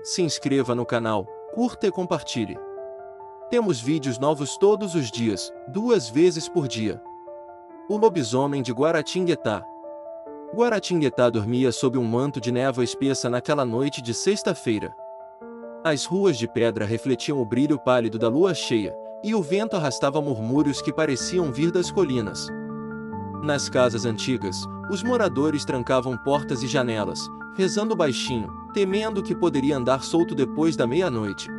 se inscreva no canal, curta e compartilhe. Temos vídeos novos todos os dias, 2 vezes por dia. O lobisomem de Guaratinguetá. Guaratinguetá dormia sob um manto de névoa espessa naquela noite de sexta-feira. As ruas de pedra refletiam o brilho pálido da lua cheia, e o vento arrastava murmúrios que pareciam vir das colinas. Nas casas antigas, os moradores trancavam portas e janelas, rezando baixinho, temendo que poderia andar solto depois da meia-noite.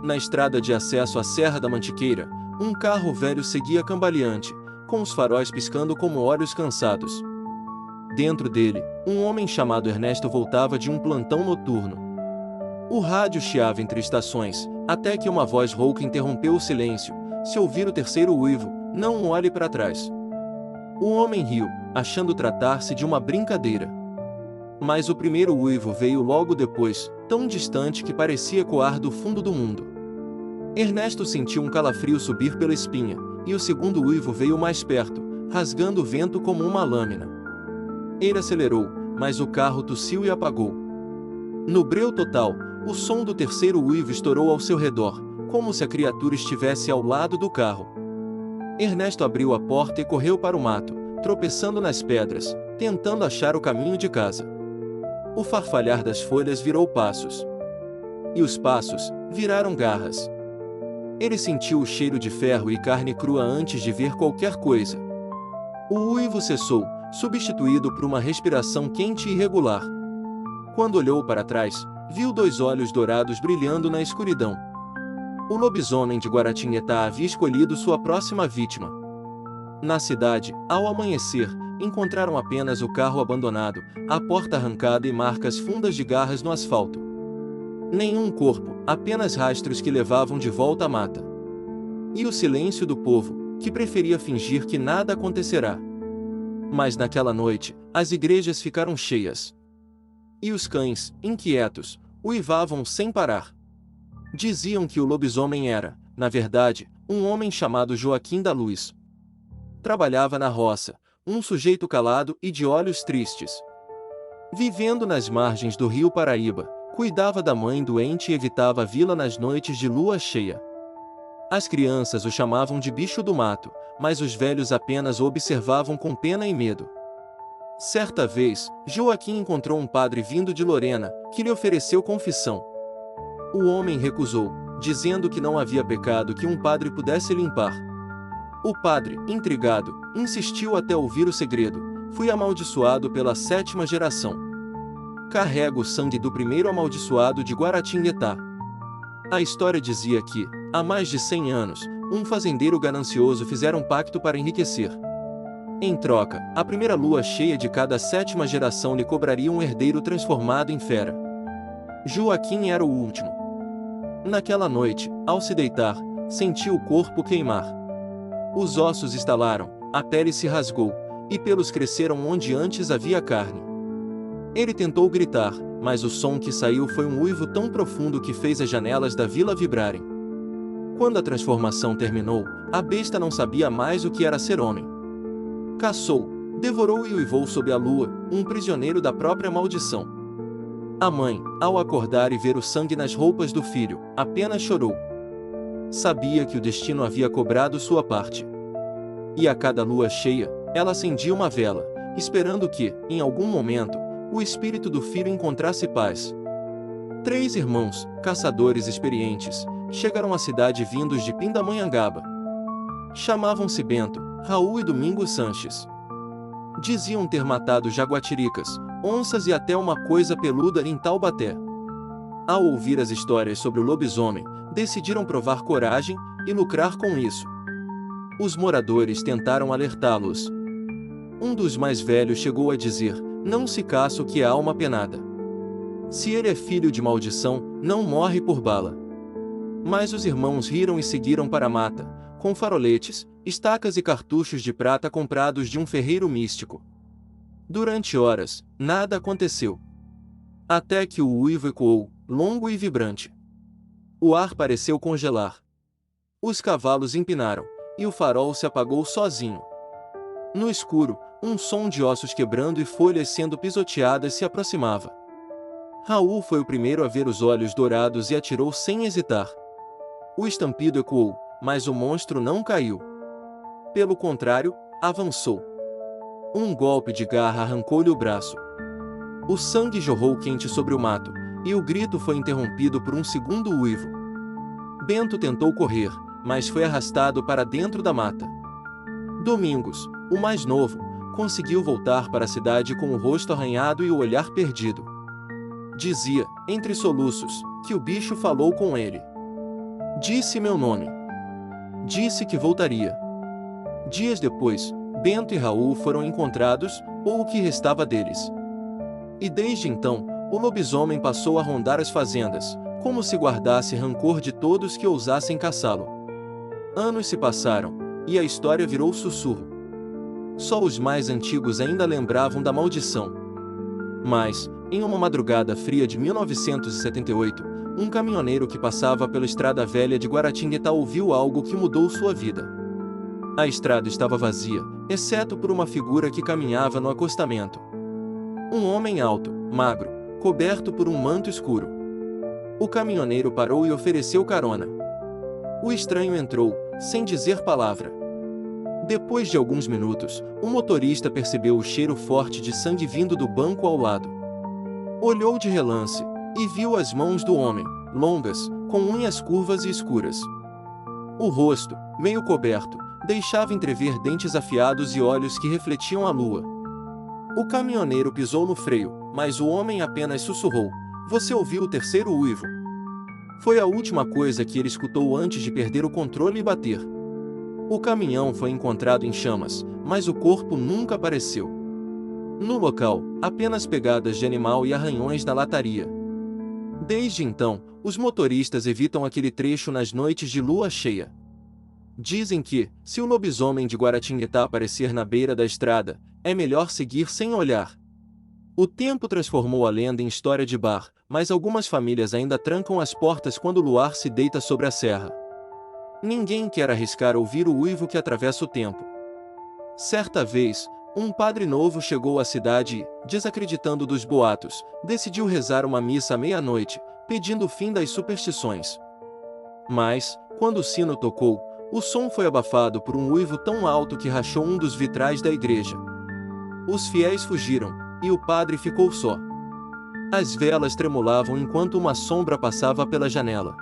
Na estrada de acesso à Serra da Mantiqueira, um carro velho seguia cambaleante, com os faróis piscando como olhos cansados. Dentro dele, um homem chamado Ernesto voltava de um plantão noturno. O rádio chiava entre estações, até que uma voz rouca interrompeu o silêncio. Se ouvir o terceiro uivo, não olhe para trás. O homem riu, achando tratar-se de uma brincadeira. Mas o primeiro uivo veio logo depois, tão distante que parecia ecoar do fundo do mundo. Ernesto sentiu um calafrio subir pela espinha, e o segundo uivo veio mais perto, rasgando o vento como uma lâmina. Ele acelerou, mas o carro tossiu e apagou. No breu total, o som do terceiro uivo estourou ao seu redor, como se a criatura estivesse ao lado do carro. Ernesto abriu a porta e correu para o mato, tropeçando nas pedras, tentando achar o caminho de casa. O farfalhar das folhas virou passos. E os passos viraram garras. Ele sentiu o cheiro de ferro e carne crua antes de ver qualquer coisa. O uivo cessou, substituído por uma respiração quente e irregular. Quando olhou para trás, viu 2 olhos dourados brilhando na escuridão. O lobisomem de Guaratinguetá havia escolhido sua próxima vítima. Na cidade, ao amanhecer, encontraram apenas o carro abandonado, a porta arrancada e marcas fundas de garras no asfalto. Nenhum corpo, apenas rastros que levavam de volta à mata. E o silêncio do povo, que preferia fingir que nada acontecerá. Mas naquela noite, as igrejas ficaram cheias. E os cães, inquietos, uivavam sem parar. Diziam que o lobisomem era, na verdade, um homem chamado Joaquim da Luz. Trabalhava na roça, um sujeito calado e de olhos tristes. Vivendo nas margens do rio Paraíba, cuidava da mãe doente e evitava a vila nas noites de lua cheia. As crianças o chamavam de bicho do mato, mas os velhos apenas o observavam com pena e medo. Certa vez, Joaquim encontrou um padre vindo de Lorena, que lhe ofereceu confissão. O homem recusou, dizendo que não havia pecado que um padre pudesse limpar. O padre, intrigado, insistiu até ouvir o segredo. Fui amaldiçoado pela 7ª geração. Carrego o sangue do primeiro amaldiçoado de Guaratinguetá. A história dizia que, há mais de 100 anos, um fazendeiro ganancioso fizera um pacto para enriquecer. Em troca, a primeira lua cheia de cada 7ª geração lhe cobraria um herdeiro transformado em fera. Joaquim era o último. Naquela noite, ao se deitar, sentiu o corpo queimar. Os ossos estalaram, a pele se rasgou, e pelos cresceram onde antes havia carne. Ele tentou gritar, mas o som que saiu foi um uivo tão profundo que fez as janelas da vila vibrarem. Quando a transformação terminou, a besta não sabia mais o que era ser homem. Caçou, devorou e uivou sob a lua, um prisioneiro da própria maldição. A mãe, ao acordar e ver o sangue nas roupas do filho, apenas chorou. Sabia que o destino havia cobrado sua parte. E a cada lua cheia, ela acendia uma vela, esperando que, em algum momento, o espírito do filho encontrasse paz. 3 irmãos, caçadores experientes, chegaram à cidade vindos de Pindamonhangaba. Chamavam-se Bento, Raul e Domingos Sanches. Diziam ter matado jaguatiricas, onças e até uma coisa peluda em Taubaté. Ao ouvir as histórias sobre o lobisomem, decidiram provar coragem e lucrar com isso. Os moradores tentaram alertá-los. Um dos mais velhos chegou a dizer: não se caça o que é alma penada. Se ele é filho de maldição, não morre por bala. Mas os irmãos riram e seguiram para a mata, com faroletes, estacas e cartuchos de prata comprados de um ferreiro místico. Durante horas, nada aconteceu. Até que o uivo ecoou, longo e vibrante. O ar pareceu congelar. Os cavalos empinaram, e o farol se apagou sozinho. No escuro, um som de ossos quebrando e folhas sendo pisoteadas se aproximava. Raul foi o primeiro a ver os olhos dourados e atirou sem hesitar. O estampido ecoou, mas o monstro não caiu. Pelo contrário, avançou. Um golpe de garra arrancou-lhe o braço. O sangue jorrou quente sobre o mato, e o grito foi interrompido por um segundo uivo. Bento tentou correr, mas foi arrastado para dentro da mata. Domingos, o mais novo, conseguiu voltar para a cidade com o rosto arranhado e o olhar perdido. Dizia, entre soluços, que o bicho falou com ele. Disse meu nome. Disse que voltaria. Dias depois, Bento e Raul foram encontrados, ou o que restava deles. E desde então, o lobisomem passou a rondar as fazendas, como se guardasse rancor de todos que ousassem caçá-lo. Anos se passaram, e a história virou sussurro. Só os mais antigos ainda lembravam da maldição. Mas, em uma madrugada fria de 1978, um caminhoneiro que passava pela estrada velha de Guaratinguetá ouviu algo que mudou sua vida. A estrada estava vazia, exceto por uma figura que caminhava no acostamento. Um homem alto, magro, coberto por um manto escuro. O caminhoneiro parou e ofereceu carona. O estranho entrou, sem dizer palavra. Depois de alguns minutos, o motorista percebeu o cheiro forte de sangue vindo do banco ao lado. Olhou de relance, e viu as mãos do homem, longas, com unhas curvas e escuras. O rosto, meio coberto, deixava entrever dentes afiados e olhos que refletiam a lua. O caminhoneiro pisou no freio, mas o homem apenas sussurrou: "Você ouviu o terceiro uivo?" Foi a última coisa que ele escutou antes de perder o controle e bater. O caminhão foi encontrado em chamas, mas o corpo nunca apareceu. No local, apenas pegadas de animal e arranhões na lataria. Desde então, os motoristas evitam aquele trecho nas noites de lua cheia. Dizem que, se o lobisomem de Guaratinguetá aparecer na beira da estrada, é melhor seguir sem olhar. O tempo transformou a lenda em história de bar, mas algumas famílias ainda trancam as portas quando o luar se deita sobre a serra. Ninguém quer arriscar ouvir o uivo que atravessa o tempo. Certa vez, um padre novo chegou à cidade e, desacreditando dos boatos, decidiu rezar uma missa à meia-noite, pedindo o fim das superstições. Mas, quando o sino tocou, o som foi abafado por um uivo tão alto que rachou um dos vitrais da igreja. Os fiéis fugiram, e o padre ficou só. As velas tremulavam enquanto uma sombra passava pela janela.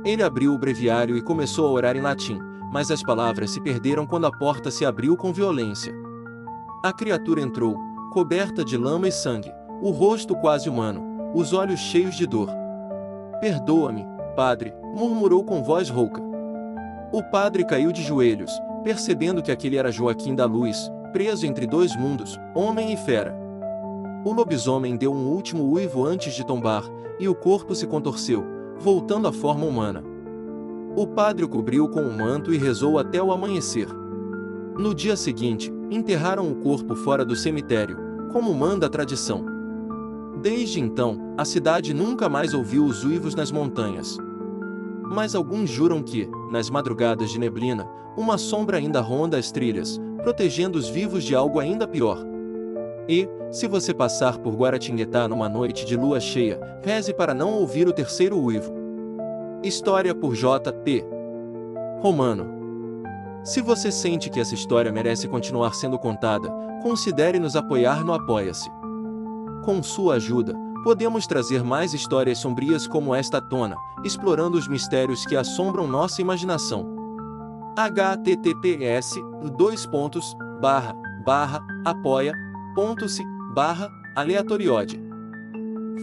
Ele abriu o breviário e começou a orar em latim, mas as palavras se perderam quando a porta se abriu com violência. A criatura entrou, coberta de lama e sangue, o rosto quase humano, os olhos cheios de dor. "Perdoa-me, padre", murmurou com voz rouca. O padre caiu de joelhos, percebendo que aquele era Joaquim da Luz, preso entre dois mundos, homem e fera. O lobisomem deu um último uivo antes de tombar, e o corpo se contorceu, voltando à forma humana. O padre o cobriu com um manto e rezou até o amanhecer. No dia seguinte, enterraram o corpo fora do cemitério, como manda a tradição. Desde então, a cidade nunca mais ouviu os uivos nas montanhas. Mas alguns juram que, nas madrugadas de neblina, uma sombra ainda ronda as trilhas, protegendo os vivos de algo ainda pior. E, se você passar por Guaratinguetá numa noite de lua cheia, reze para não ouvir o terceiro uivo. História por J.P. Romano. Se você sente que essa história merece continuar sendo contada, considere nos apoiar no Apoia-se. Com sua ajuda, podemos trazer mais histórias sombrias como esta à tona, explorando os mistérios que assombram nossa imaginação. https://apoia.se/aleatoriode.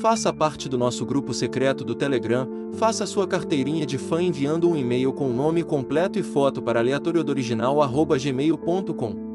Faça parte do nosso grupo secreto do Telegram, faça sua carteirinha de fã enviando um e-mail com o nome completo e foto para aleatoriodoriginal@gmail.com.